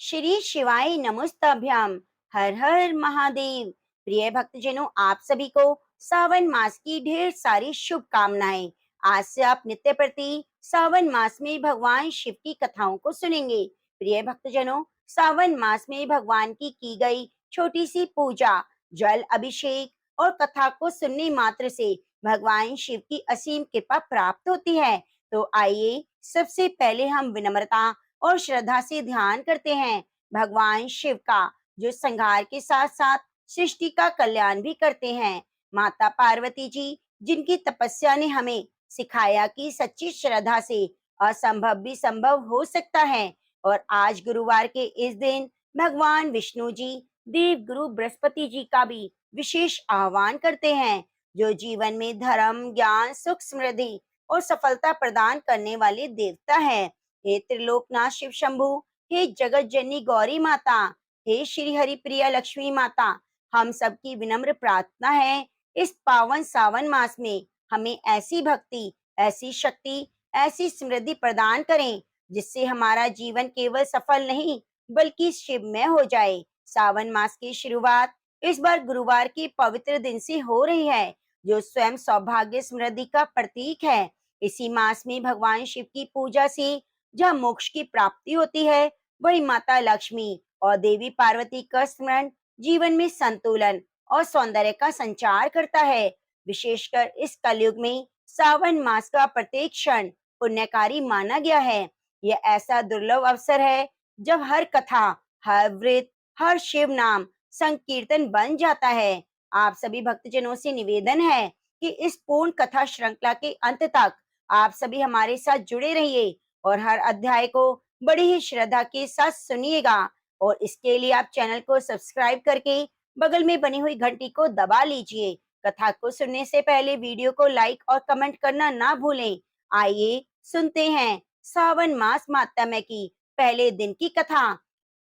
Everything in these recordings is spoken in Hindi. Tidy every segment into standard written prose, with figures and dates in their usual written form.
श्री शिवाय नमोस्तभ्यम। हर हर महादेव। प्रिय भक्तजनों, आप सभी को सावन मास की ढेर सारी शुभकामनाएं। आज से आप नित्य प्रति सावन मास में भगवान शिव की कथाओं को सुनेंगे। प्रिय भक्तजनों, सावन मास में भगवान की गई छोटी सी पूजा, जल अभिषेक और कथा को सुनने मात्र से भगवान शिव की असीम कृपा प्राप्त होती है। तो आइए सबसे पहले हम विनम्रता और श्रद्धा से ध्यान करते हैं भगवान शिव का, जो संहार के साथ साथ सृष्टि का कल्याण भी करते हैं। माता पार्वती जी, जिनकी तपस्या ने हमें सिखाया कि सच्ची श्रद्धा से असंभव भी संभव हो सकता है। और आज गुरुवार के इस दिन भगवान विष्णु जी देव गुरु बृहस्पति जी का भी विशेष आह्वान करते हैं, जो जीवन में धर्म, ज्ञान, सुख, समृद्धि और सफलता प्रदान करने वाले देवता है। हे त्रिलोकनाथ शिव शंभु, हे जगत जननी गौरी माता, हे श्री हरि प्रिया लक्ष्मी माता, हम सबकी विनम्र प्रार्थना है इस पावन सावन मास में हमें ऐसी भक्ति, ऐसी शक्ति, ऐसी समृद्धि प्रदान करें जिससे हमारा जीवन केवल सफल नहीं बल्कि शिवमय हो जाए। सावन मास की शुरुआत इस बार गुरुवार के पवित्र दिन से हो रही है, जो स्वयं सौभाग्य समृद्धि का प्रतीक है। इसी मास में भगवान शिव की पूजा से जहाँ मोक्ष की प्राप्ति होती है, वही माता लक्ष्मी और देवी पार्वती का स्मरण जीवन में संतुलन और सौंदर्य का संचार करता है। विशेषकर इस कलयुग में सावन मास का प्रत्येक क्षण पुण्यकारी माना गया है। यह ऐसा दुर्लभ अवसर है जब हर कथा, हर व्रत, हर शिव नाम संकीर्तन बन जाता है। आप सभी भक्तजनों से निवेदन है कि इस पूर्ण कथा श्रृंखला के अंत तक आप सभी हमारे साथ जुड़े रहिए और हर अध्याय को बड़ी ही श्रद्धा के साथ सुनिएगा। और इसके लिए आप चैनल को सब्सक्राइब करके बगल में बनी हुई घंटी को दबा लीजिए। कथा को सुनने से पहले वीडियो को लाइक और कमेंट करना ना भूलें। आइए सुनते हैं सावन मास माहात्म्य की पहले दिन की कथा।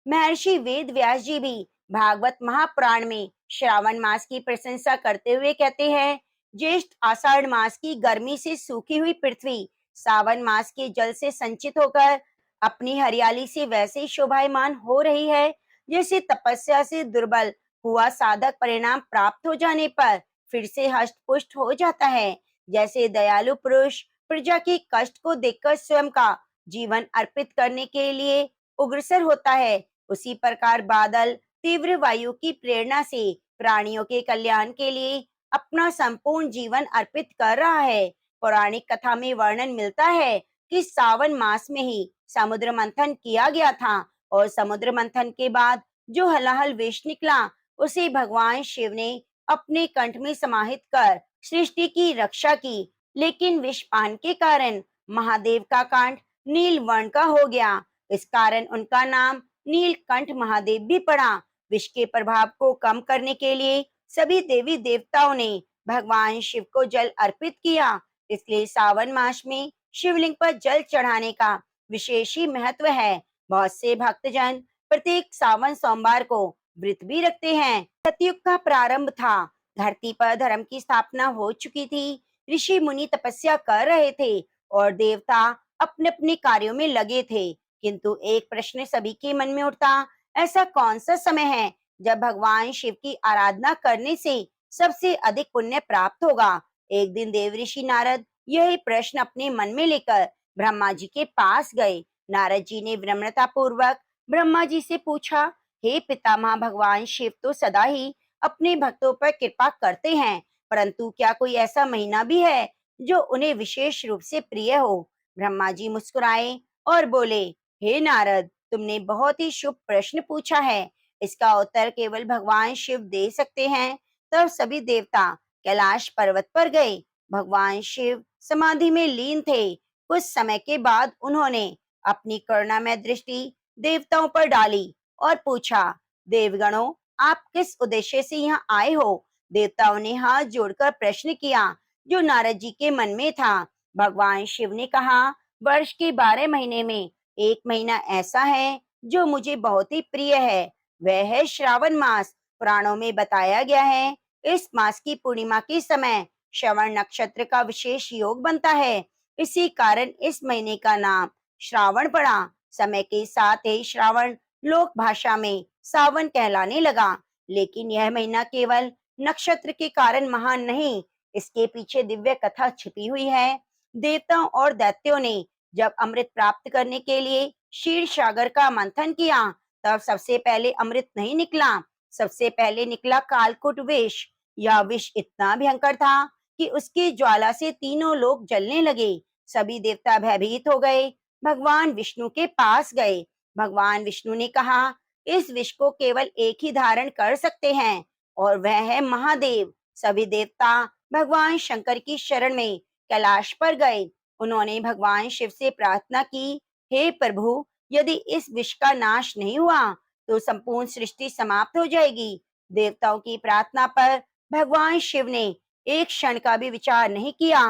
महर्षि वेद व्यास जी भी भागवत महापुराण में श्रावण मास की प्रशंसा करते हुए कहते हैं, ज्येष्ठ आषाढ़ मास की गर्मी से सूखी हुई पृथ्वी सावन मास के जल से संचित होकर अपनी हरियाली से वैसे शोभायमान हो रही है जैसे तपस्या से दुर्बल हुआ साधक परिणाम प्राप्त हो जाने पर फिर से हष्ट पुष्ट हो जाता है। जैसे दयालु पुरुष प्रजा के कष्ट को देखकर स्वयं का जीवन अर्पित करने के लिए उग्रसर होता है, उसी प्रकार बादल तीव्र वायु की प्रेरणा से प्राणियों के कल्याण के लिए अपना संपूर्ण जीवन अर्पित कर रहा है। पौराणिक कथा में वर्णन मिलता है कि सावन मास में ही समुद्र मंथन किया गया था और समुद्र मंथन के बाद जो हलाहल विष निकला उसे भगवान शिव ने अपने कंठ में समाहित कर सृष्टि की रक्षा की। लेकिन विषपान के कारण महादेव का कंठ नील वर्ण का हो गया। इस कारण उनका नाम नीलकंठ महादेव भी पड़ा। विष के प्रभाव को कम करने के लिए सभी देवी देवताओं ने भगवान शिव को जल अर्पित किया। इसलिए सावन मास में शिवलिंग पर जल चढ़ाने का विशेष ही महत्व है। बहुत से भक्तजन प्रत्येक सावन सोमवार को व्रत भी रखते हैं। सतयुग का प्रारंभ था। धरती पर धर्म की स्थापना हो चुकी थी। ऋषि मुनि तपस्या कर रहे थे और देवता अपने अपने कार्यों में लगे थे। किंतु एक प्रश्न सभी के मन में उठता, ऐसा कौन सा समय है जब भगवान शिव की आराधना करने से सबसे अधिक पुण्य प्राप्त होगा। एक दिन देवऋषि नारद यही प्रश्न अपने मन में लेकर ब्रह्मा जी के पास गए। नारद जी ने विनम्रता पूर्वक ब्रह्मा जी से पूछा, हे पितामह, भगवान शिव तो सदा ही अपने भक्तों पर कृपा करते हैं, परंतु क्या कोई ऐसा महीना भी है जो उन्हें विशेष रूप से प्रिय हो। ब्रह्मा जी मुस्कुराए और बोले, हे नारद, तुमने बहुत ही शुभ प्रश्न पूछा है। इसका उत्तर केवल भगवान शिव दे सकते हैं। तब सभी देवता कैलाश पर्वत पर गए। भगवान शिव समाधि में लीन थे। कुछ समय के बाद उन्होंने अपनी करुणामय दृष्टि देवताओं पर डाली और पूछा, देवगणों, आप किस उद्देश्य से यहाँ आए हो। देवताओं ने हाथ जोड़कर प्रश्न किया जो नारद जी के मन में था। भगवान शिव ने कहा, वर्ष के 12 महीने में एक महीना ऐसा है जो मुझे बहुत ही प्रिय है, वह है श्रावण मास। पुराणों में बताया गया है, इस मास की पूर्णिमा के समय श्रवण नक्षत्र का विशेष योग बनता है। इसी कारण इस महीने का नाम श्रावण पड़ा। समय के साथ ही श्रावण लोक भाषा में सावन कहलाने लगा। लेकिन यह महीना केवल नक्षत्र के कारण महान नहीं, इसके पीछे दिव्य कथा छिपी हुई है। देवताओं और दैत्यों ने जब अमृत प्राप्त करने के लिए क्षीर सागर का मंथन किया, तब सबसे पहले अमृत नहीं निकला, सबसे पहले निकला कालकूट विष। यह विष इतना भयंकर था कि उसकी ज्वाला से तीनों लोग जलने लगे। सभी देवता भयभीत हो गए, भगवान विष्णु के पास गए। भगवान विष्णु ने कहा, इस विष को केवल एक ही धारण कर सकते हैं, और वह है महादेव। सभी देवता भगवान शंकर की शरण में कैलाश पर गए। उन्होंने भगवान शिव से प्रार्थना की, हे प्रभु, यदि इस विष का नाश नहीं हुआ तो संपूर्ण सृष्टि समाप्त हो जाएगी। देवताओं की प्रार्थना पर भगवान शिव ने एक क्षण का भी विचार नहीं किया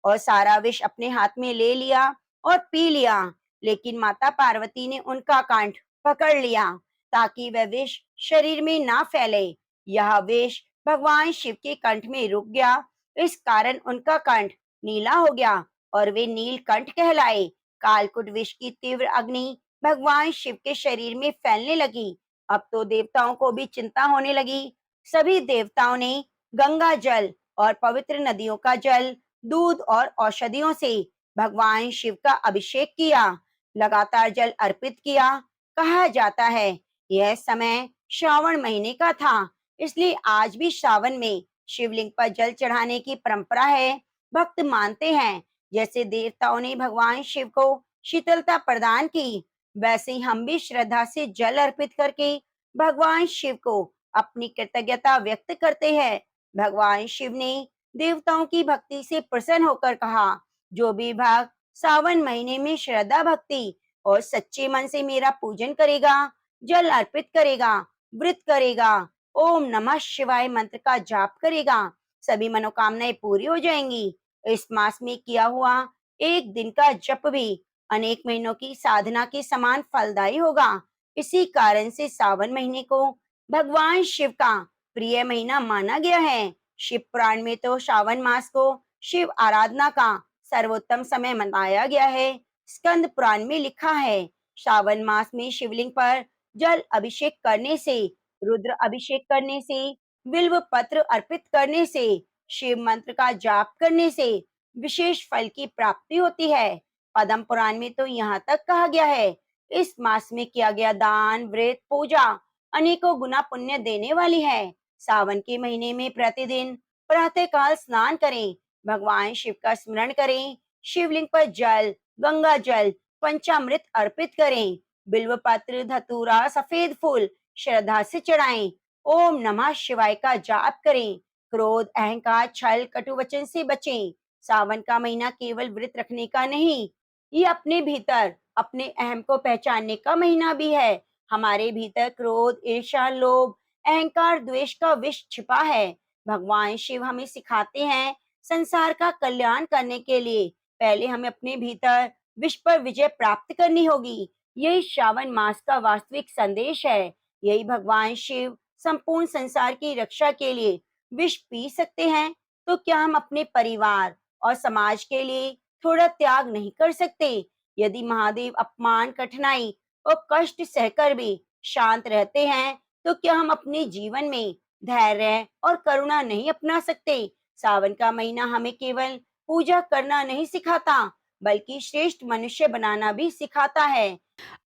और सारा विष अपने हाथ में ले लिया और पी लिया। लेकिन माता पार्वती ने उनका कंठ पकड़ लिया ताकि वह विष शरीर में ना फैले। यह विष भगवान शिव के कंठ में रुक गया। इस कारण उनका कंठ नीला हो गया और वे नीलकंठ कहलाए। कालकुट विष की तीव्र अग्नि भगवान शिव के शरीर में फैलने लगी। अब तो देवताओं को भी चिंता होने लगी। सभी देवताओं ने गंगा जल और पवित्र नदियों का जल, दूध और औषधियों से भगवान शिव का अभिषेक किया, लगातार जल अर्पित किया। कहा जाता है यह समय श्रावण महीने का था, इसलिए आज भी सावन में शिवलिंग पर जल चढ़ाने की परंपरा है। भक्त मानते हैं जैसे देवताओं ने भगवान शिव को शीतलता प्रदान की, वैसे ही हम भी श्रद्धा से जल अर्पित करके भगवान शिव को अपनी कृतज्ञता व्यक्त करते हैं। भगवान शिव ने देवताओं की भक्ति से प्रसन्न होकर कहा, जो भी भक्त सावन महीने में श्रद्धा भक्ति और सच्चे मन से मेरा पूजन करेगा, जल अर्पित करेगा, व्रत करेगा, ओम नमः शिवाय मंत्र का जाप करेगा, सभी मनोकामनाएं पूरी हो जाएंगी। इस मास में किया हुआ एक दिन का जप भी अनेक महीनों की साधना के समान फलदायी होगा। इसी कारण से सावन महीने को भगवान शिव का प्रिय महीना माना गया है। शिव पुराण में तो श्रावण मास को शिव आराधना का सर्वोत्तम समय बताया गया है। स्कंद पुराण में लिखा है, श्रावण मास में शिवलिंग पर जल अभिषेक करने से, रुद्र अभिषेक करने से, बिल्व पत्र अर्पित करने से, शिव मंत्र का जाप करने से विशेष फल की प्राप्ति होती है। पद्म पुराण में तो यहाँ तक कहा गया है, इस मास में किया गया दान, व्रत, पूजा अनेकों गुना पुण्य देने वाली है। सावन के महीने में प्रतिदिन प्रातः काल स्नान करें, भगवान शिव का स्मरण करें, शिवलिंग पर जल, गंगा जल, पंचामृत अर्पित करें, बिल्व पत्र, धतूरा, सफेद फूल श्रद्धा से चढ़ाएं, ओम नमः शिवाय का जाप करें, क्रोध, अहंकार, छल, कटु वचन से बचें। सावन का महीना केवल व्रत रखने का नहीं, ये अपने भीतर अपने अहम को पहचानने का महीना भी है। हमारे भीतर क्रोध, ईर्ष्या, लोभ, अहंकार, द्वेष का विष छिपा है। भगवान शिव हमें सिखाते हैं, संसार का कल्याण करने के लिए पहले हमें अपने भीतर विष पर विजय प्राप्त करनी होगी। यही श्रावण मास का वास्तविक संदेश है। यही भगवान शिव संपूर्ण संसार की रक्षा के लिए विष पी सकते हैं, तो क्या हम अपने परिवार और समाज के लिए थोड़ा त्याग नहीं कर सकते? यदि महादेव अपमान, कठिनाई और कष्ट सहकर भी शांत रहते हैं, तो क्या हम अपने जीवन में धैर्य और करुणा नहीं अपना सकते? सावन का महीना हमें केवल पूजा करना नहीं सिखाता, बल्कि श्रेष्ठ मनुष्य बनाना भी सिखाता है।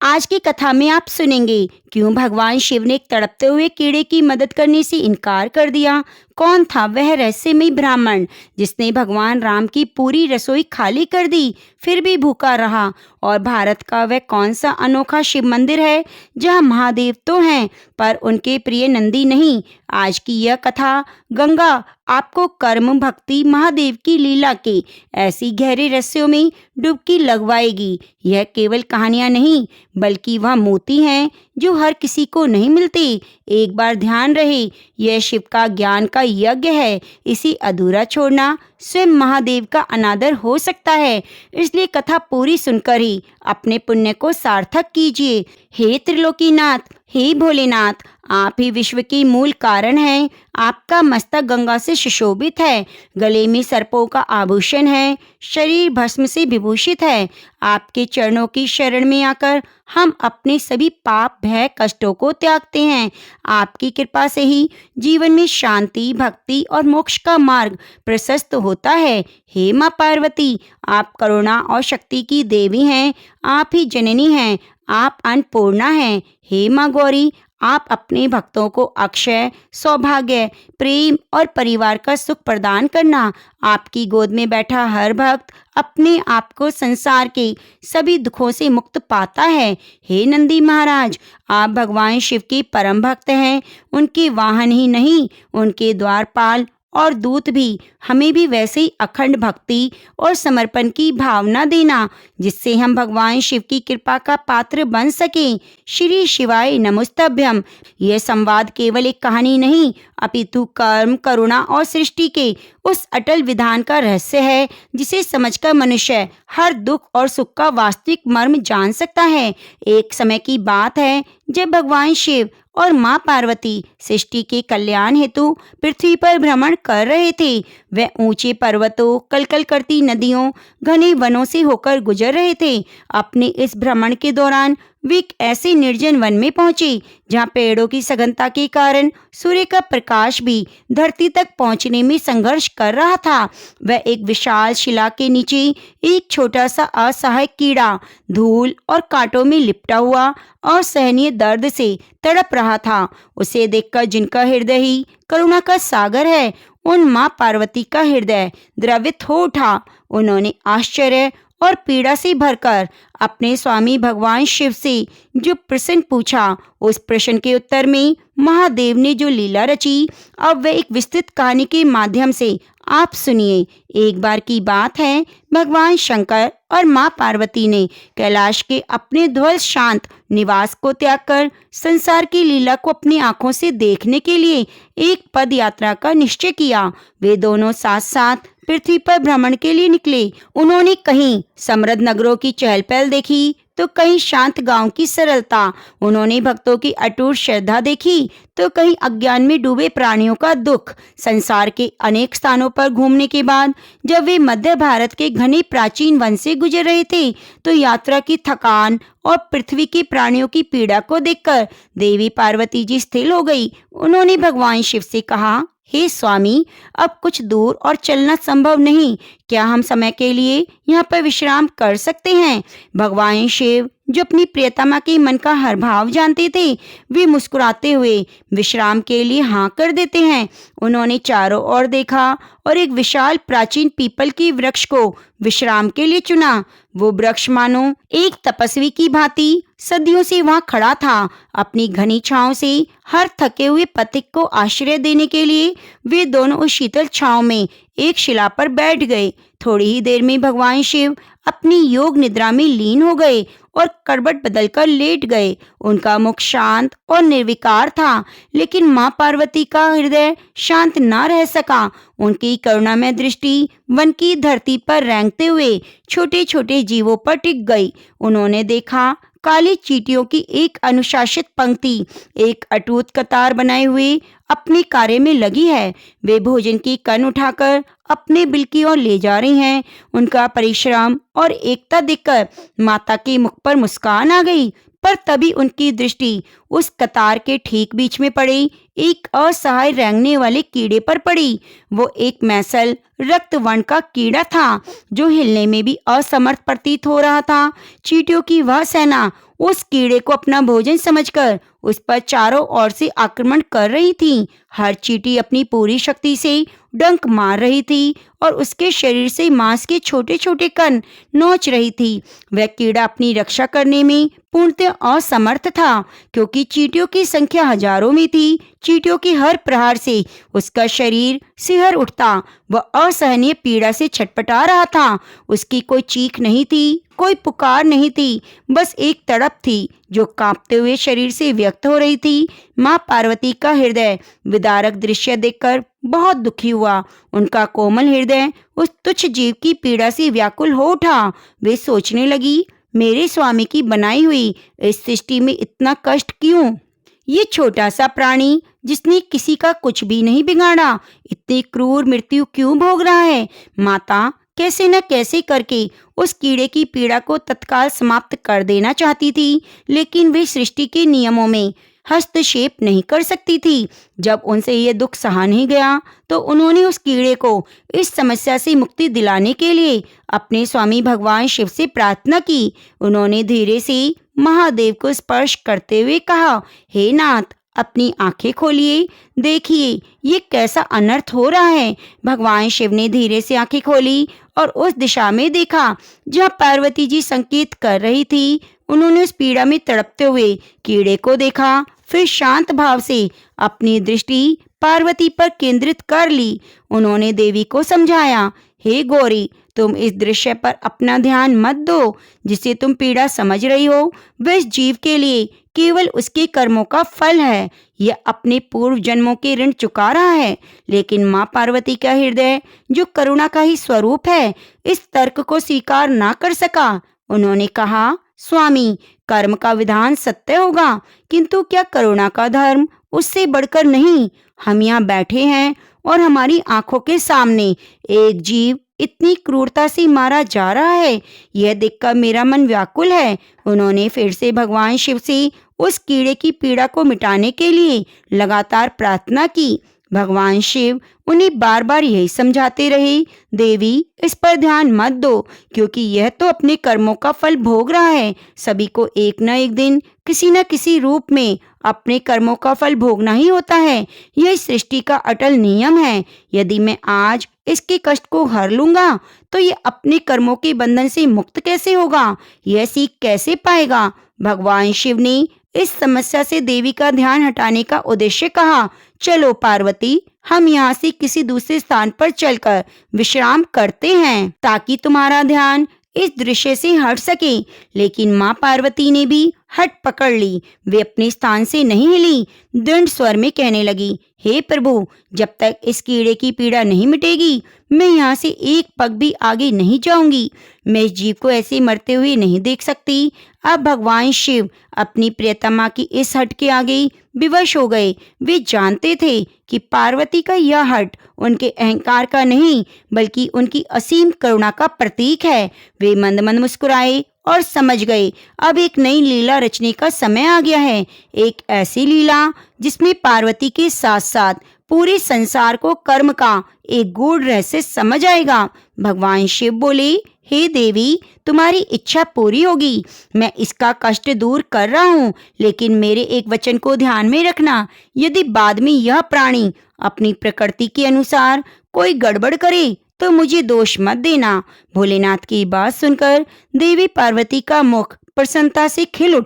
आज की कथा में आप सुनेंगे क्यों भगवान शिव ने एक तड़पते हुए कीड़े की मदद करने से इनकार कर दिया। कौन था वह रहस्यमयी ब्राह्मण जिसने भगवान राम की पूरी रसोई खाली कर दी फिर भी भूखा रहा, और भारत का वह कौन सा अनोखा शिव मंदिर है जहां महादेव तो हैं पर उनके प्रिय नंदी नहीं। आज की यह कथा गंगा आपको कर्म, भक्ति, महादेव की लीला के ऐसी गहरे रहस्यों में डुबकी लगवाएगी। यह केवल कहानियां नहीं, बल्कि वह मोती हैं जो हर किसी को नहीं मिलते। एक बार ध्यान रहे, यह शिव का ज्ञान का यज्ञ है। इसी अधूरा छोड़ना स्वयं महादेव का अनादर हो सकता है। इसलिए कथा पूरी सुनकर ही अपने पुण्य को सार्थक कीजिए। हे त्रिलोकीनाथ, हे भोलेनाथ, आप ही विश्व की मूल कारण हैं। आपका मस्तक गंगा से सुशोभित है, गले में सर्पों का आभूषण है, शरीर भस्म से विभूषित है। आपके चरणों की शरण में आकर हम अपने सभी पाप भय कष्टों को त्यागते हैं। आपकी कृपा से ही जीवन में शांति, भक्ति और मोक्ष का मार्ग प्रशस्त होता है। हे माँ पार्वती, आप करुणा और शक्ति की देवी हैं। आप ही जननी हैं, आप अन्नपूर्णा हैं। हे माँ गौरी, आप अपने भक्तों को अक्षय, सौभाग्य, प्रेम और परिवार का सुख प्रदान करना। आपकी गोद में बैठा हर भक्त अपने आप को संसार के सभी दुखों से मुक्त पाता है। हे नंदी महाराज, आप भगवान शिव के परम भक्त हैं। उनके वाहन ही नहीं, उनके द्वारपाल और दूत भी। हमें भी वैसे ही अखंड भक्ति और समर्पण की भावना देना, जिससे हम भगवान शिव की कृपा का पात्र बन सकें। श्री शिवाय नमोस्तभ्यम। यह संवाद केवल एक कहानी नहीं, अपितु कर्म, करुणा और सृष्टि के उस अटल विधान का रहस्य है, जिसे समझकर मनुष्य हर दुख और सुख का वास्तविक मर्म जान सकता है। एक समय की बात है जब भगवान शिव और माँ पार्वती सृष्टि के कल्याण हेतु पृथ्वी पर भ्रमण कर रहे थे। वे ऊंचे पर्वतों, कलकल करती नदियों, घने वनों से होकर गुजर रहे थे। अपने इस भ्रमण के दौरान वे एक ऐसे निर्जन वन में पहुंचे जहां पेड़ों की सघनता के कारण सूर्य का प्रकाश भी धरती तक पहुंचने में संघर्ष कर रहा था। वह एक विशाल शिला के नीचे एक छोटा सा असहाय कीड़ा धूल और कांटों में लिपटा हुआ असहनीय दर्द से तड़प रहा था। उसे देखकर जिनका हृदय ही करुणा का सागर है, उन माँ पार्वती का हृदय द्रवित हो उठा। उन्होंने आश्चर्य और पीड़ा से भरकर अपने स्वामी भगवान शिव से जो प्रश्न पूछा, उस प्रश्न के उत्तर में महादेव ने जो लीला रची, अब वह एक विस्तृत कहानी के माध्यम से आप सुनिए। एक बार की बात है, भगवान शंकर और माँ पार्वती ने कैलाश के अपने ध्वल शांत निवास को त्याग कर संसार की लीला को अपनी आंखों से देखने के लिए एक पद यात्रा का निश्चय किया। वे दोनों साथ साथ पृथ्वी पर भ्रमण के लिए निकले। उन्होंने कहीं समृद्ध नगरों की चहल पहल देखी तो कहीं शांत गांव की सरलता। उन्होंने भक्तों की अटूट श्रद्धा देखी तो कहीं अज्ञान में डूबे प्राणियों का दुख। संसार के अनेक स्थानों पर घूमने के बाद जब वे मध्य भारत के घने प्राचीन वन से गुजर रहे थे तो यात्रा की थकान और पृथ्वी के प्राणियों की पीड़ा को देखकर देवी पार्वती जी स्थिर हो गई। उन्होंने भगवान शिव से कहा, हे स्वामी, अब कुछ दूर और चलना संभव नहीं। क्या हम समय के लिए यहाँ पर विश्राम कर सकते हैं? भगवान शिव, जो अपनी प्रियतमा के मन का हर भाव जानते थे, वे मुस्कुराते हुए विश्राम के लिए हाँ कर देते हैं। उन्होंने चारों ओर देखा और एक विशाल प्राचीन पीपल की वृक्ष को विश्राम के लिए चुना। वो वृक्ष मानो एक तपस्वी की भांति सदियों से वहां खड़ा था। अपनी घनी छांव से हर थके हुए पथिक को आश्रय देने के लिए वे दोनों उस शीतल छांव में एक शिला पर बैठ गए। थोड़ी ही देर में भगवान शिव अपनी योग निद्रा में लीन हो गए और करवट बदलकर लेट गए। उनका मुख शांत और निर्विकार था, लेकिन माँ पार्वती का हृदय शांत न रह सका। उनकी करुणामय दृष्टि वन की धरती पर रेंगते हुए छोटे छोटे जीवों पर टिक गई। उन्होंने देखा काली चींटियों की एक अनुशासित पंक्ति एक अटूट कतार बनाए हुए अपने कार्य में लगी है। वे भोजन की कन उठाकर अपने बिल की ओर ले जा रही हैं। उनका परिश्रम और एकता देखकर माता के मुख पर मुस्कान आ गई, पर तभी उनकी दृष्टि उस कतार के ठीक बीच में पड़े एक असहाय रेंगने वाले कीड़े पर पड़ी। वो एक मैसल रक्त वर्ण का कीड़ा था जो हिलने में भी असमर्थ प्रतीत हो रहा था। चींटियों की वह सेना उस कीड़े को अपना भोजन समझकर उस पर चारों ओर से आक्रमण कर रही थी। हर चींटी अपनी पूरी शक्ति से डंक मार रही थी और उसके शरीर से मांस के छोटे छोटे कण नोच रही थी। वह कीड़ा अपनी रक्षा करने में पूर्णतः असमर्थ था, क्योंकि चींटियों की संख्या हजारों में थी। चींटियों के हर प्रहार से उसका शरीर सिहर उठता। वह असहनीय पीड़ा से छटपटा रहा था। उसकी कोई चीख नहीं थी, कोई पुकार नहीं थी, बस एक तड़प थी जो कांपते हुए शरीर से व्यक्त हो रही थी। माँ पार्वती का हृदय विदारक दृश्य देखकर बहुत दुखी हुआ। उनका कोमल हृदय उस तुच्छ जीव की पीड़ा से व्याकुल हो उठा। वे सोचने लगी, मेरे स्वामी की बनाई हुई इस सृष्टि में इतना कष्ट क्यों? ये छोटा सा प्राणी जिसने किसी का कुछ भी नहीं बिगाड़ा इतनी क्रूर मृत्यु क्यों भोग रहा है? माता कैसे न कैसे करके उस कीड़े की पीड़ा को तत्काल समाप्त कर देना चाहती थी, लेकिन वे सृष्टि के नियमों में हस्तक्षेप नहीं कर सकती थी। जब उनसे ये दुख सहा नहीं गया तो उन्होंने उस कीड़े को इस समस्या से मुक्ति दिलाने के लिए अपने स्वामी भगवान शिव से प्रार्थना की। उन्होंने धीरे से महादेव को स्पर्श करते हुए कहा, हे नाथ, अपनी आंखें खोलिए, देखिए ये कैसा अनर्थ हो रहा है। भगवान शिव ने धीरे से आंखें खोली और उस दिशा में देखा जहाँ पार्वती जी संकेत कर रही थी। उन्होंने उस पीड़ा में तड़पते हुए कीड़े को देखा, फिर शांत भाव से अपनी दृष्टि पार्वती पर केंद्रित कर ली। उन्होंने देवी को समझाया, हे गौरी, तुम इस दृश्य पर अपना ध्यान मत दो। जिसे तुम पीड़ा समझ रही हो वह इस जीव के लिए केवल उसके कर्मों का फल है। यह अपने पूर्व जन्मों के ऋण चुका रहा है। लेकिन माँ पार्वती का हृदय, जो करुणा का ही स्वरूप है, इस तर्क को स्वीकार ना कर सका। उन्होंने कहा, स्वामी, कर्म का विधान सत्य होगा, किंतु क्या करुणा का धर्म उससे बढ़कर नहीं? हम यहाँ बैठे हैं और हमारी आंखों के सामने एक जीव इतनी क्रूरता से मारा जा रहा है। यह देखकर मेरा मन व्याकुल है। उन्होंने फिर से भगवान शिव से उस कीड़े की पीड़ा को मिटाने के लिए लगातार प्रार्थना की। भगवान शिव उन्हें बार बार यही समझाते रहे, देवी, इस पर ध्यान मत दो, क्योंकि यह तो अपने कर्मों का फल भोग रहा है। सभी को एक न एक दिन किसी न किसी रूप में अपने कर्मों का फल भोगना ही होता है। यह सृष्टि का अटल नियम है। यदि मैं आज इसके कष्ट को हर लूंगा तो ये अपने कर्मों के बंधन से मुक्त कैसे होगा? यह सीख कैसे पाएगा? भगवान शिव ने इस समस्या से देवी का ध्यान हटाने का उद्देश्य कहा, चलो पार्वती, हम यहाँ से किसी दूसरे स्थान पर चलकर विश्राम करते हैं ताकि तुम्हारा ध्यान इस दृश्य से हट सके। लेकिन माँ पार्वती ने भी हट पकड़ ली। वे अपने स्थान से नहीं हिली। दृढ़ स्वर में कहने लगी, हे प्रभु, जब तक इस कीड़े की पीड़ा नहीं मिटेगी मैं यहाँ से एक पग भी आगे नहीं जाऊंगी। मैं इस जीव को ऐसे मरते हुए नहीं देख सकती। अब भगवान शिव अपनी प्रियतमा की इस हट के आगे विवश हो गए। वे जानते थे कि पार्वती का यह हट उनके अहंकार का नहीं बल्कि उनकी असीम करुणा का प्रतीक है। वे मंद मंद मुस्कुराए और समझ गए, अब एक नई लीला रचने का समय आ गया है। एक ऐसी लीला जिसमें पार्वती के साथ साथ पूरे संसार को कर्म का एक गूढ़ रहस्य समझ आएगा। भगवान शिव बोले, हे देवी, तुम्हारी इच्छा पूरी होगी। मैं इसका कष्ट दूर कर रहा हूँ, लेकिन मेरे एक वचन को ध्यान में रखना। यदि बाद में यह प्राणी अपनी प्रकृति के अनुसार कोई गड़बड़ करे तो मुझे दोष मत देना। भोलेनाथ की बात सुनकर देवी पार्वती का मुख प्रसन्नता से खिल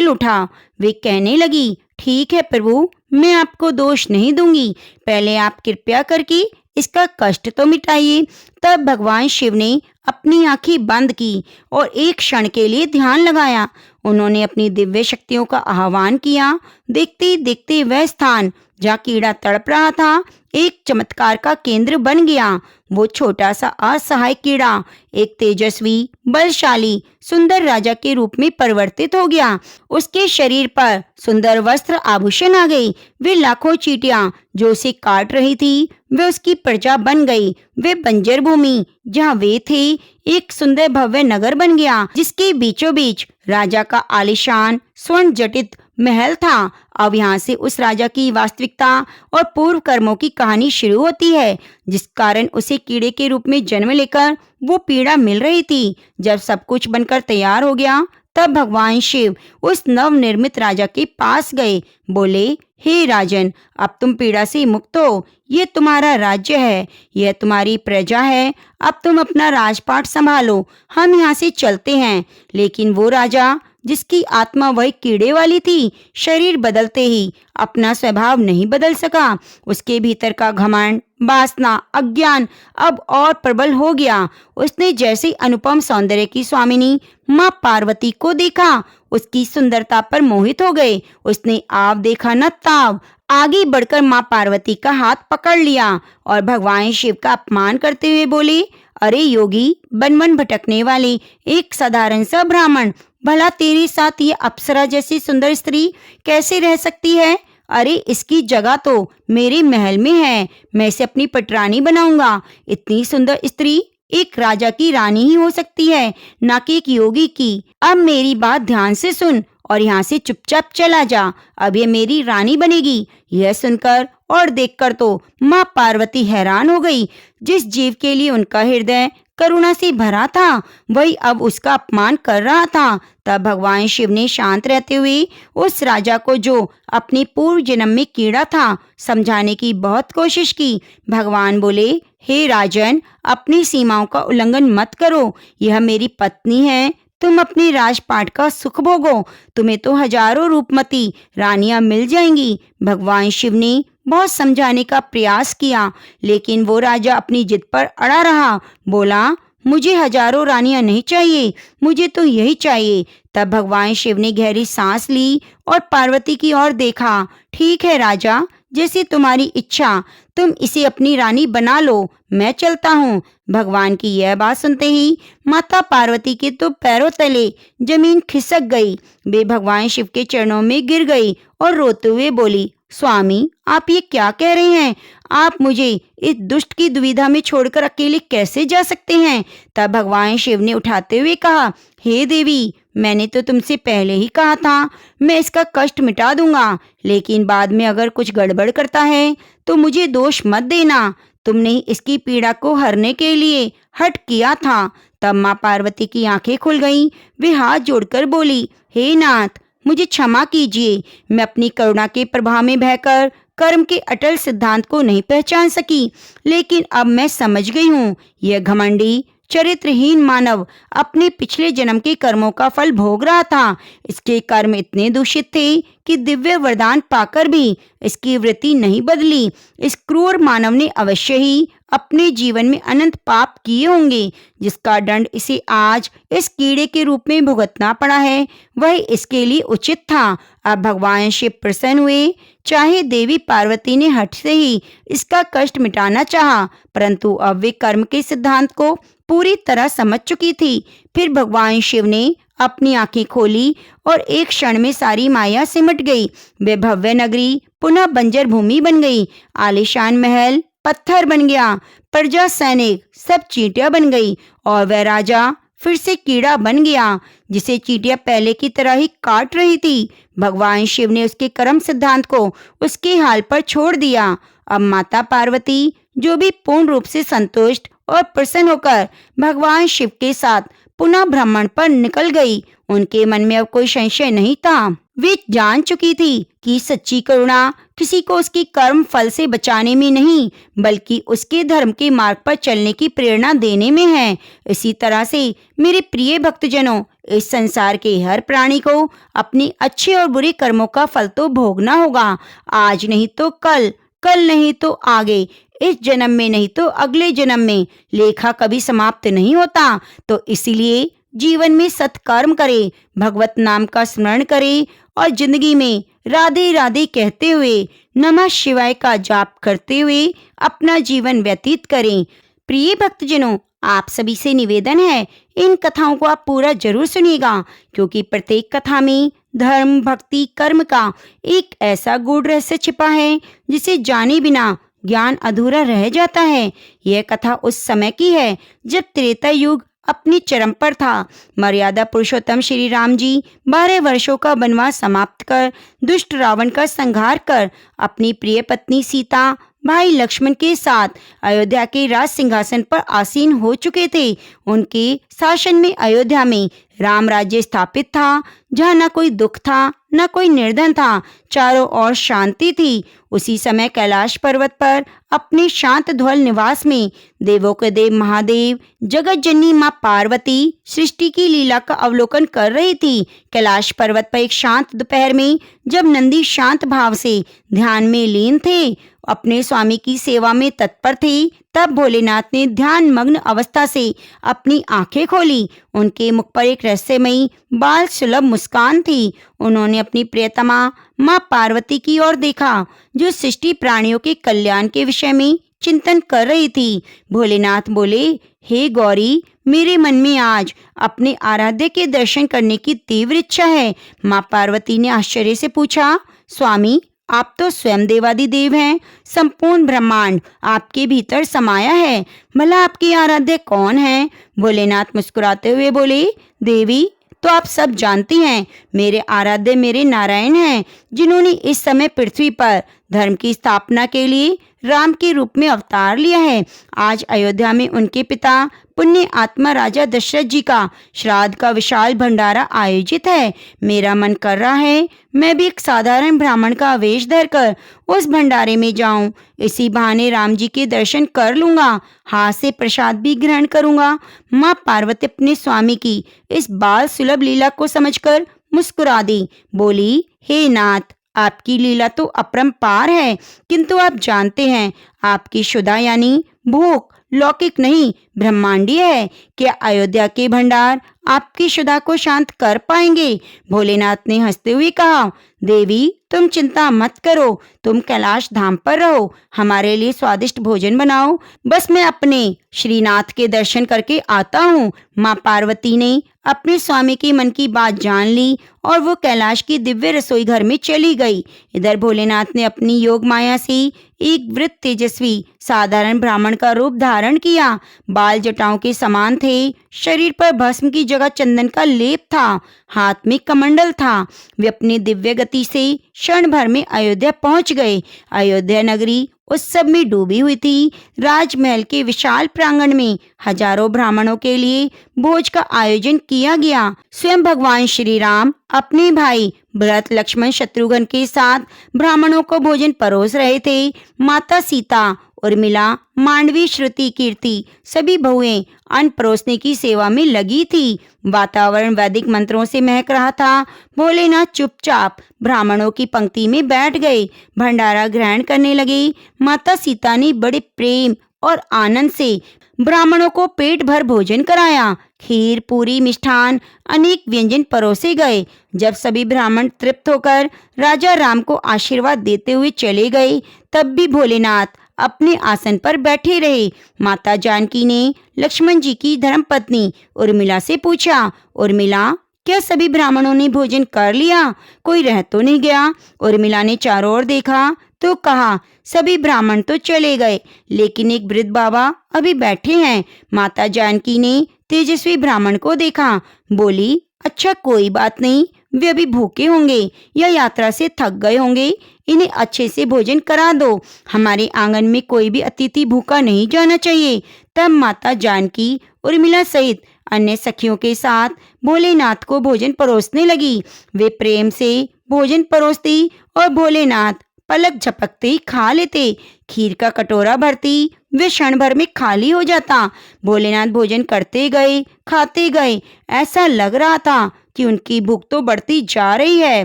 उठा। वे कहने लगी, ठीक है प्रभु, मैं आपको दोष नहीं दूंगी। पहले आप कृपया करके इसका कष्ट तो मिटाइए। तब भगवान शिव ने अपनी आंखें बंद की और एक क्षण के लिए ध्यान लगाया। उन्होंने अपनी दिव्य शक्तियों का आह्वान किया। देखते देखते वह स्थान जहाँ कीड़ा तड़प रहा था एक चमत्कार का केंद्र बन गया। वो छोटा सा असहाय कीड़ा एक तेजस्वी, बलशाली, सुंदर राजा के रूप में परिवर्तित हो गया। उसके शरीर पर सुंदर वस्त्र आभूषण आ गए। वे लाखों चींटियां जो उसे काट रही थी वे उसकी प्रजा बन गई। वे बंजर भूमि जहाँ वे थे एक सुंदर भव्य नगर बन गया, जिसके बीचों बीच राजा का आलीशान स्वर्ण जटित महल था। अब यहाँ से उस राजा की वास्तविकता और पूर्व कर्मों की कहानी शुरू होती है, जिस कारण उसे कीड़े के रूप में जन्म लेकर वो पीड़ा मिल रही थी। जब सब कुछ बनकर तैयार हो गया तब भगवान शिव उस नवनिर्मित राजा के पास गए। बोले, हे राजन, अब तुम पीड़ा से मुक्त हो। ये तुम्हारा राज्य है, यह तुम्हारी प्रजा है। अब तुम अपना राजपाट संभालो, हम यहाँ से चलते हैं। लेकिन वो राजा जिसकी आत्मा वही कीड़े वाली थी, शरीर बदलते ही अपना स्वभाव नहीं बदल सका। उसके भीतर का घमंड, वासना, अज्ञान अब और प्रबल हो गया। उसने जैसे अनुपम सौंदर्य की स्वामिनी माँ पार्वती को देखा, उसकी सुंदरता पर मोहित हो गए। उसने आप देखा न ताव आगे बढ़कर माँ पार्वती का हाथ पकड़ लिया और भगवान शिव का अपमान करते हुए बोले, अरे योगी, वन वन भटकने वाले एक साधारण सा ब्राह्मण भला तेरे साथ ये अप्सरा जैसी सुंदर स्त्री कैसे रह सकती है? अरे इसकी जगह तो मेरे महल में है, मैं इसे अपनी पटरानी बनाऊंगा। इतनी सुंदर स्त्री एक राजा की रानी ही हो सकती है, ना कि एक योगी की। अब मेरी बात ध्यान से सुन और यहाँ से चुपचाप चला जा, अब ये मेरी रानी बनेगी। यह सुनकर और देखकर तो माँ पार्वती हैरान हो गई। जिस जीव के लिए उनका हृदय करुणा से भरा था, वही अब उसका अपमान कर रहा था। तब भगवान शिव ने शांत रहते हुए उस राजा को, जो अपने पूर्व जन्म में कीड़ा था, समझाने की बहुत कोशिश की। भगवान बोले, हे राजन, अपनी सीमाओं का उल्लंघन मत करो। यह मेरी पत्नी है, तुम अपने राजपाट का सुख भोगो। तुम्हें तो हजारों रूपमती रानियां मिल जाएंगी। भगवान शिव ने बहुत समझाने का प्रयास किया, लेकिन वो राजा अपनी जिद पर अड़ा रहा। बोला, मुझे हजारों रानियां नहीं चाहिए, मुझे तो यही चाहिए। तब भगवान शिव ने गहरी सांस ली और पार्वती की ओर देखा। ठीक है राजा, जैसी तुम्हारी इच्छा, तुम इसे अपनी रानी बना लो, मैं चलता हूँ। भगवान की यह बात सुनते ही माता पार्वती के तो पैरों तले जमीन खिसक गई। वे भगवान शिव के चरणों में गिर गई और रोते हुए बोली, स्वामी, आप ये क्या कह रहे हैं? आप मुझे इस दुष्ट की दुविधा में छोड़कर अकेले कैसे जा सकते हैं? तब भगवान शिव ने उठाते हुए कहा, हे देवी, मैंने तो तुमसे पहले ही कहा था, मैं इसका कष्ट मिटा दूंगा, लेकिन बाद में अगर कुछ गड़बड़ करता है तो मुझे दोष मत देना। तुमने इसकी पीड़ा को हरने के लिए हठ किया था। तब माँ पार्वती की आंखें खुल गईं। वे हाथ जोड़कर बोली, हे नाथ, मुझे क्षमा कीजिए, मैं अपनी करुणा के प्रभाव में बहकर कर्म के अटल सिद्धांत को नहीं पहचान सकी। लेकिन अब मैं समझ गई हूँ, यह घमंडी चरित्रहीन मानव अपने पिछले जन्म के कर्मों का फल भोग रहा था। इसके कर्म इतने दूषित थे कि दिव्य वरदान पाकर भी इसकी वृत्ति नहीं बदली। इस क्रूर मानव ने अवश्य ही अपने जीवन में अनंत पाप किए होंगे, जिसका दंड इसे आज इस कीड़े के रूप में भुगतना पड़ा है, वह इसके लिए उचित था। अब भगवान शिव प्रसन्न हुए। चाहे देवी पार्वती ने हठ से ही इसका कष्ट मिटाना चाहा, परंतु अब वे कर्म के सिद्धांत को पूरी तरह समझ चुकी थी। फिर भगवान शिव ने अपनी आंखें खोली और एक क्षण में सारी माया सिमट गई। वे भव्य नगरी पुनः बंजर भूमि बन गई। आलीशान महल पत्थर बन गया, प्रजा सैनिक सब चींटियां बन गई और वह राजा फिर से कीड़ा बन गया, जिसे चींटियां पहले की तरह ही काट रही थी। भगवान शिव ने उसके कर्म सिद्धांत को उसके हाल पर छोड़ दिया। अब माता पार्वती, जो भी पूर्ण रूप से संतुष्ट और प्रसन्न होकर भगवान शिव के साथ पुनः भ्रमण पर निकल गई, उनके मन में अब कोई संशय नहीं था। वे जान चुकी थी कि सच्ची करुणा किसी को उसके कर्म फल से बचाने में नहीं, बल्कि उसके धर्म के मार्ग पर चलने की प्रेरणा देने में है। इसी तरह से मेरे प्रिय भक्तजनों, इस संसार के हर प्राणी को अपने अच्छे और बुरे कर्मों का फल तो भोगना होगा। आज नहीं तो कल, कल नहीं तो आगे, इस जन्म में नहीं तो अगले जन्म में। लेखा कभी समाप्त नहीं होता। तो इसीलिए जीवन में सत्कर्म करे, भगवत नाम का स्मरण करे और जिंदगी में राधे राधे कहते हुए, नमः शिवाय का जाप करते हुए अपना जीवन व्यतीत करें। प्रिय भक्तजनों, आप सभी से निवेदन है, इन कथाओं को आप पूरा जरूर सुनिएगा, क्योंकि प्रत्येक कथा में धर्म, भक्ति, कर्म का एक ऐसा गूढ़ रहस्य छिपा है, जिसे जाने बिना ज्ञान अधूरा रह जाता है। यह कथा उस समय की है जब त्रेता युग अपनी चरम पर था। मर्यादा पुरुषोत्तम श्री राम जी 12 वर्षों का वनवास समाप्त कर, दुष्ट रावण का संहार कर, अपनी प्रिय पत्नी सीता, भाई लक्ष्मण के साथ अयोध्या के राज सिंहासन पर आसीन हो चुके थे। उनके शासन में अयोध्या में राम राज्य स्थापित था, जहाँ न कोई दुख था, न कोई निर्धन था, चारों ओर शांति थी। उसी समय कैलाश पर्वत पर अपने शांत ध्वल निवास में देवों के देव महादेव, जगत जननी माँ पार्वती सृष्टि की लीला का अवलोकन कर रही थी। कैलाश पर्वत पर एक शांत दोपहर में जब नंदी शांत भाव से ध्यान में लीन थे, अपने स्वामी की सेवा में तत्पर थे, तब भोलेनाथ ने ध्यान मग्न अवस्था से अपनी आंखें खोली। उनके मुख पर एक रहस्यमयी बाल सुलभ मुस्कान थी। उन्होंने अपनी प्रियतमा माँ पार्वती की ओर देखा, जो सृष्टि प्राणियों के कल्याण के विषय में चिंतन कर रही थी। भोलेनाथ बोले, हे गौरी, मेरे मन में आज अपने आराध्य के दर्शन करने की तीव्र इच्छा है। माँ पार्वती ने आश्चर्य से पूछा, स्वामी, आप तो स्वयं देवादिदेव हैं, संपूर्ण ब्रह्मांड आपके भीतर समाया है, भला आपके आराध्य कौन है? भोलेनाथ मुस्कुराते हुए बोले, देवी, तो आप सब जानती हैं, मेरे आराध्य मेरे नारायण हैं, जिन्होंने इस समय पृथ्वी पर धर्म की स्थापना के लिए राम के रूप में अवतार लिया है। आज अयोध्या में उनके पिता पुण्य आत्मा राजा दशरथ जी का श्राद्ध का विशाल भंडारा आयोजित है। मेरा मन कर रहा है मैं भी एक साधारण ब्राह्मण का वेश धरकर उस भंडारे में जाऊं। इसी बहाने राम जी के दर्शन कर लूंगा, हाथ से प्रसाद भी ग्रहण करूंगा। माँ पार्वती अपने स्वामी की इस बाल सुलभ लीला को समझकर मुस्कुरा दी, बोली, हे नाथ, आपकी लीला तो अपरंपार है, किंतु आप जानते हैं आपकी शुदा यानी भूख लौकिक नहीं ब्रह्मांडीय है। क्या अयोध्या के भंडार आपकी शुदा को शांत कर पाएंगे? भोलेनाथ ने हंसते हुए कहा, देवी, तुम चिंता मत करो, तुम कैलाश धाम पर रहो, हमारे लिए स्वादिष्ट भोजन बनाओ, बस मैं अपने श्रीनाथ के दर्शन करके आता हूँ। माँ पार्वती ने अपने स्वामी के मन की बात जान ली और वो कैलाश की दिव्य रसोई घर में चली गई। इधर भोलेनाथ ने अपनी योग माया से एक वृद्ध तेजस्वी साधारण ब्राह्मण का रूप धारण किया। बाल जटाओं के समान थे, शरीर पर भस्म की जगह चंदन का लेप था, हाथ में कमंडल था। वे अपनी दिव्य गति से क्षण भर में अयोध्या पहुंच गए। अयोध्या नगरी उत्सव में डूबी हुई थी। राजमहल के विशाल प्रांगण में हजारों ब्राह्मणों के लिए भोज का आयोजन किया गया। स्वयं भगवान श्री राम अपने भाई भरत, लक्ष्मण, शत्रुघ्न के साथ ब्राह्मणों को भोजन परोस रहे थे। माता सीता, उर्मिला, मांडवी, श्रुति, कीर्ति सभी बहुएं अन्न परोसने की सेवा में लगी थी। वातावरण वैदिक मंत्रों से महक रहा था। भोलेनाथ चुपचाप ब्राह्मणों की पंक्ति में बैठ गए, भंडारा ग्रहण करने लगे। माता सीता ने बड़े प्रेम और आनंद से ब्राह्मणों को पेट भर भोजन कराया। खीर, पूरी, मिष्ठान, अनेक व्यंजन परोसे गए। जब सभी ब्राह्मण तृप्त होकर राजा राम को आशीर्वाद देते हुए चले गए, तब भी भोलेनाथ अपने आसन पर बैठे रहे। माता जानकी ने लक्ष्मण जी की धर्मपत्नी उर्मिला से पूछा, उर्मिला, क्या सभी ब्राह्मणों ने भोजन कर लिया? कोई रह तो नहीं गया? उर्मिला ने चारों ओर देखा तो कहा, सभी ब्राह्मण तो चले गए, लेकिन एक वृद्ध बाबा अभी बैठे हैं। माता जानकी ने तेजस्वी ब्राह्मण को देखा, बोली, अच्छा, कोई बात नहीं, वे अभी भूखे होंगे या यात्रा से थक गए होंगे, इन्हें अच्छे से भोजन करा दो। हमारे आंगन में कोई भी अतिथि भूखा नहीं जाना चाहिए। तब माता जानकी उर्मिला सहित अन्य सखियों के साथ भोलेनाथ को भोजन परोसने लगी। वे प्रेम से भोजन परोसती और भोलेनाथ पलक झपकते ही खा लेते। खीर का कटोरा भरती, वे क्षण भर में खाली हो जाता। भोलेनाथ भोजन करते गए, खाते गए। ऐसा लग रहा था कि उनकी भूख तो बढ़ती जा रही है।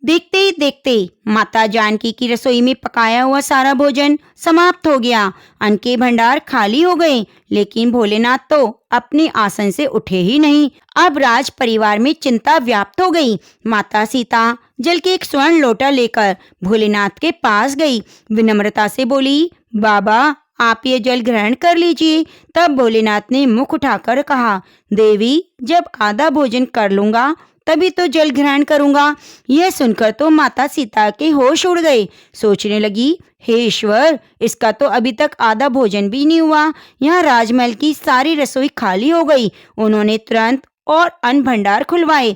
देखते ही देखते माता जानकी की रसोई में पकाया हुआ सारा भोजन समाप्त हो गया। अन्न के भंडार खाली हो गए, लेकिन भोलेनाथ तो अपने आसन से उठे ही नहीं। अब राज परिवार में चिंता व्याप्त हो गई। माता सीता जल के एक स्वर्ण लोटा लेकर भोलेनाथ के पास गई। विनम्रता से बोली, बाबा, आप ये जल ग्रहण कर लीजिए। तब भोलेनाथ ने मुख उठाकर कहा, देवी, जब आधा भोजन कर लूंगा तभी तो जल ग्रहण करूंगा। यह सुनकर तो माता सीता के होश उड़ गए। सोचने लगी, हे ईश्वर, इसका तो अभी तक आधा भोजन भी नहीं हुआ। यहाँ राजमहल की सारी रसोई खाली हो गई। उन्होंने तुरंत और अन्न भंडार खुलवाए।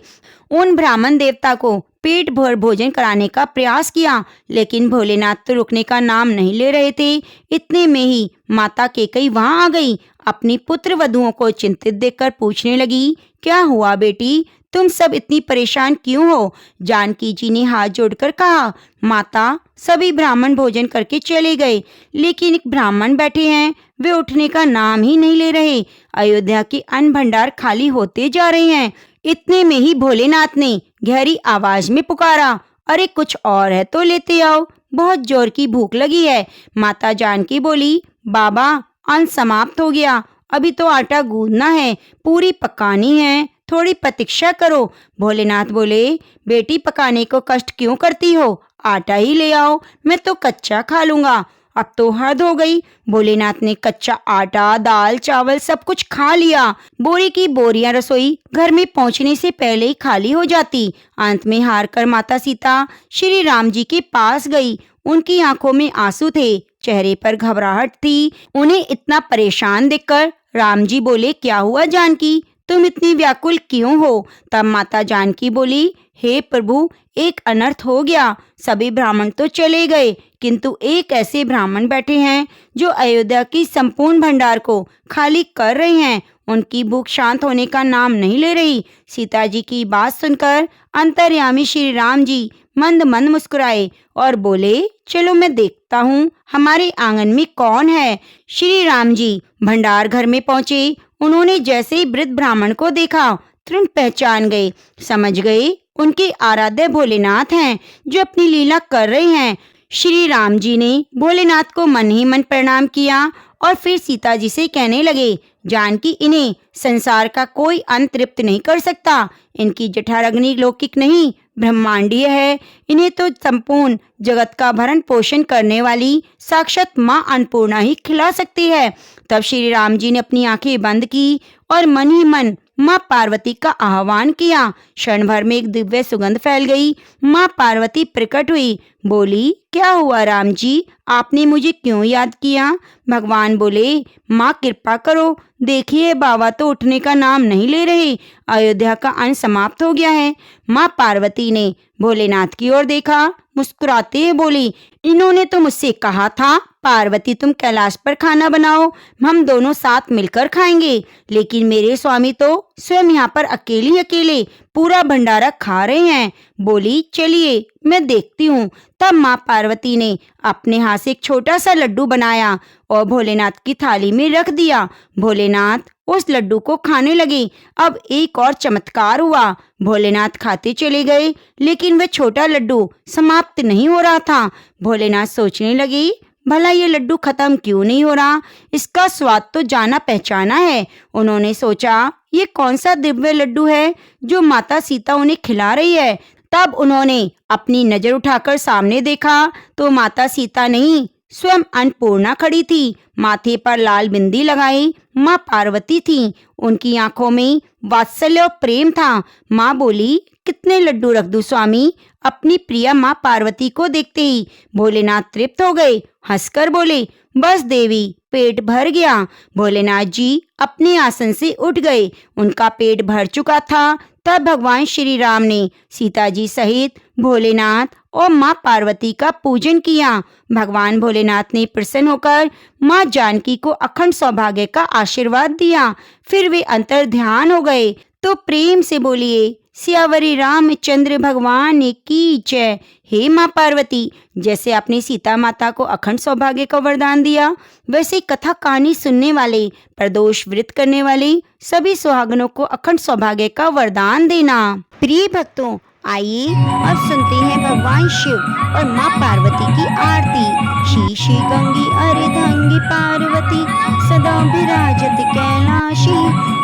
उन ब्राह्मण देवता को पेट भर भोजन कराने का प्रयास किया, लेकिन भोलेनाथ तो रुकने का नाम नहीं ले रहे थे। इतने में ही माता केकई वहां आ गई। अपनी पुत्र वधुओं को चिंतित देखकर पूछने लगी, क्या हुआ बेटी, तुम सब इतनी परेशान क्यों हो? जानकी जी ने हाथ जोड़कर कहा, माता, सभी ब्राह्मण भोजन करके चले गए, लेकिन एक ब्राह्मण बैठे हैं, वे उठने का नाम ही नहीं ले रहे। अयोध्या के अन्न भंडार खाली होते जा रहे हैं। इतने में ही भोलेनाथ ने गहरी आवाज में पुकारा, अरे कुछ और है तो लेते आओ, बहुत जोर की भूख लगी है। माता जानकी बोली, बाबा, अन्न समाप्त हो गया, अभी तो आटा गूंदना है, पूरी पकानी है, थोड़ी प्रतीक्षा करो। भोलेनाथ बोले, बेटी, पकाने को कष्ट क्यों करती हो? आटा ही ले आओ, मैं तो कच्चा खा लूंगा। अब तो हद हो गई। भोलेनाथ ने कच्चा आटा, दाल, चावल सब कुछ खा लिया। बोरी की बोरियां रसोई घर में पहुंचने से पहले ही खाली हो जाती। अंत में हार कर माता सीता श्री राम जी के पास गई। उनकी आंखों में आंसू थे, चेहरे पर घबराहट थी। उन्हें इतना परेशान देखकर राम जी बोले, क्या हुआ जानकी, तुम इतनी व्याकुल क्यों हो? तब माता जानकी बोली, हे प्रभु, एक अनर्थ हो गया। सभी ब्राह्मण तो चले गए, किंतु एक ऐसे ब्राह्मण बैठे हैं जो अयोध्या की संपूर्ण भंडार को खाली कर रहे हैं। उनकी भूख शांत होने का नाम नहीं ले रही। सीता जी की बात सुनकर अंतर्यामी श्री राम जी मंद मंद मुस्कुराए और बोले, चलो मैं देखता हूँ हमारे आंगन में कौन है। श्री राम जी भंडार घर में पहुंचे। उन्होंने जैसे ही वृद्ध ब्राह्मण को देखा, तुरंत पहचान गए, समझ गए उनके आराध्य भोलेनाथ हैं जो अपनी लीला कर रहे हैं। श्री राम जी ने भोलेनाथ को मन ही मन प्रणाम किया और फिर सीता जी से कहने लगे, जानकी, इन्हें संसार का कोई अंत तृप्त नहीं कर सकता। इनकी जठराग्नि लौकिक नहीं, ब्रह्मांडीय है। इन्हें तो संपूर्ण जगत का भरण पोषण करने वाली साक्षात माँ अन्नपूर्णा ही खिला सकती है। तब श्री राम जी ने अपनी आंखें बंद की और मन ही मन माँ पार्वती का आह्वान किया। क्षण भर में एक दिव्य सुगंध फैल गई। माँ पार्वती प्रकट हुई, बोली, क्या हुआ राम जी, आपने मुझे क्यों याद किया? भगवान बोले, माँ कृपा करो, देखिए बाबा तो उठने का नाम नहीं ले रहे। अयोध्या का अंत समाप्त हो गया है। माँ पार्वती ने भोलेनाथ की ओर देखा, मुस्कुराते हुए बोली, इन्होंने तो मुझसे कहा था पार्वती तुम कैलाश पर खाना बनाओ, हम दोनों साथ मिलकर खाएंगे, लेकिन मेरे स्वामी तो स्वयं यहाँ पर अकेले अकेले पूरा भंडारा खा रहे हैं। बोली, चलिए मैं देखती हूँ। तब माँ पार्वती ने अपने हाथ से एक छोटा सा लड्डू बनाया और भोलेनाथ की थाली में रख दिया। भोलेनाथ उस लड्डू को खाने लगे। अब एक और चमत्कार हुआ। भोलेनाथ खाते चले गए, लेकिन वह छोटा लड्डू समाप्त नहीं हो रहा था। भोलेनाथ सोचने लगे, भला ये लड्डू खत्म क्यों नहीं हो रहा? इसका स्वाद तो जाना पहचाना है। उन्होंने सोचा, ये कौन सा दिव्य लड्डू है जो माता सीता उन्हें खिला रही है? तब उन्होंने अपनी नजर उठाकर सामने देखा तो माता सीता नहीं, स्वयं अन्नपूर्णा खड़ी थी। माथे पर लाल बिंदी लगाई माँ पार्वती थी। उनकी आंखों में वात्सल्य और प्रेम था। माँ बोली, कितने लड्डू रख दूं स्वामी? अपनी प्रिया माँ पार्वती को देखते ही भोलेनाथ तृप्त हो गए। हंसकर बोले, बस देवी, पेट भर गया। भोलेनाथ जी अपने आसन से उठ गए। उनका पेट भर चुका था। तब भगवान श्री राम ने सीता जी सहित भोलेनाथ और माँ पार्वती का पूजन किया। भगवान भोलेनाथ ने प्रसन्न होकर माँ जानकी को अखंड सौभाग्य का आशीर्वाद दिया। फिर वे अंतर ध्यान हो गए। तो प्रेम से बोलिए, सियावरी रामचंद्र भगवान की जय। हे माँ पार्वती, जैसे आपने सीता माता को अखंड सौभाग्य का वरदान दिया, वैसे कथा कहानी सुनने वाले, प्रदोष व्रत करने वाले सभी सुहागनों को अखंड सौभाग्य का वरदान देना। प्रिय भक्तों, आइए अब सुनते हैं भगवान शिव और माँ पार्वती की आरती। श्री श्री गंगी अर्धंगी पार्वती सदा विराजत कैलाशी,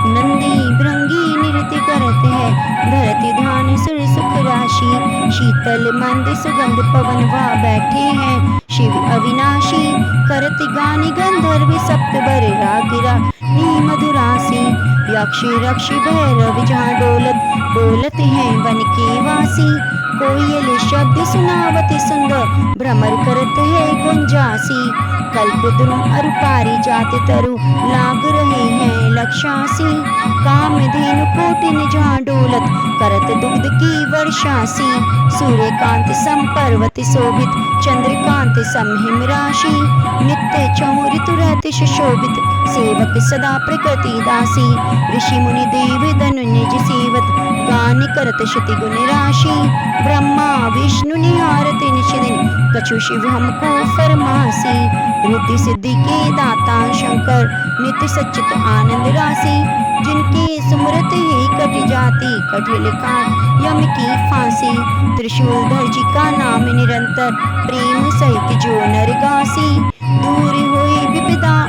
नंदी भृंगी नृत्य करत है, धरती ध्यान सुर सुख राशि। शीतल मंद सुगंध पवन वहाँ बैठे हैं, शिव अविनाशी करत गान गंधर्व सप्त बर रागिरा नी मधुरासी। यक्ष रक्ष भैरव जहाँ डोलत हैं वन के वासी। कोयल शब्द सुनावत सुंदर, भ्रमर करत है गुंजासी। कल्प द्रुम अरु पारी जात तरु, लाग रहे हैं लक्षासी। कामधेनु कोटिन जहाँ डोलत, करत दुग्ध की वर्षासी। सूर्यकांत सम पर्वत शोभित, चंद्रकांत सम हिम राशि। नित्य चहु ऋतु रहते सुशोभित, सेवक सदा प्रकृति दासी। ऋषि मुनि देव धनु निज सेवत, गान करत श्रुति गुण राशि। ब्रह्मा विष्णु निहारते निश दिन, कछु शिव हमको फरमासी। रिद्धि सिद्धि के दाता शंकर, नित्य सच्चित आनंद राशि। जिनके सुमरत ही कट जाती, कठिल काट यम की फांसी। त्रिशूल धरजी का नाम निरंतर, प्रेम सहित जो नर गासी। दूर होए विपदा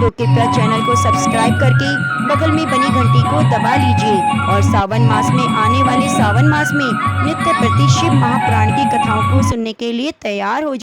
तो कृपया चैनल को सब्सक्राइब करके बगल में बनी घंटी को दबा लीजिए और सावन मास में आने वाले सावन मास में नित्य प्रति शिव महापुराण की कथाओं को सुनने के लिए तैयार हो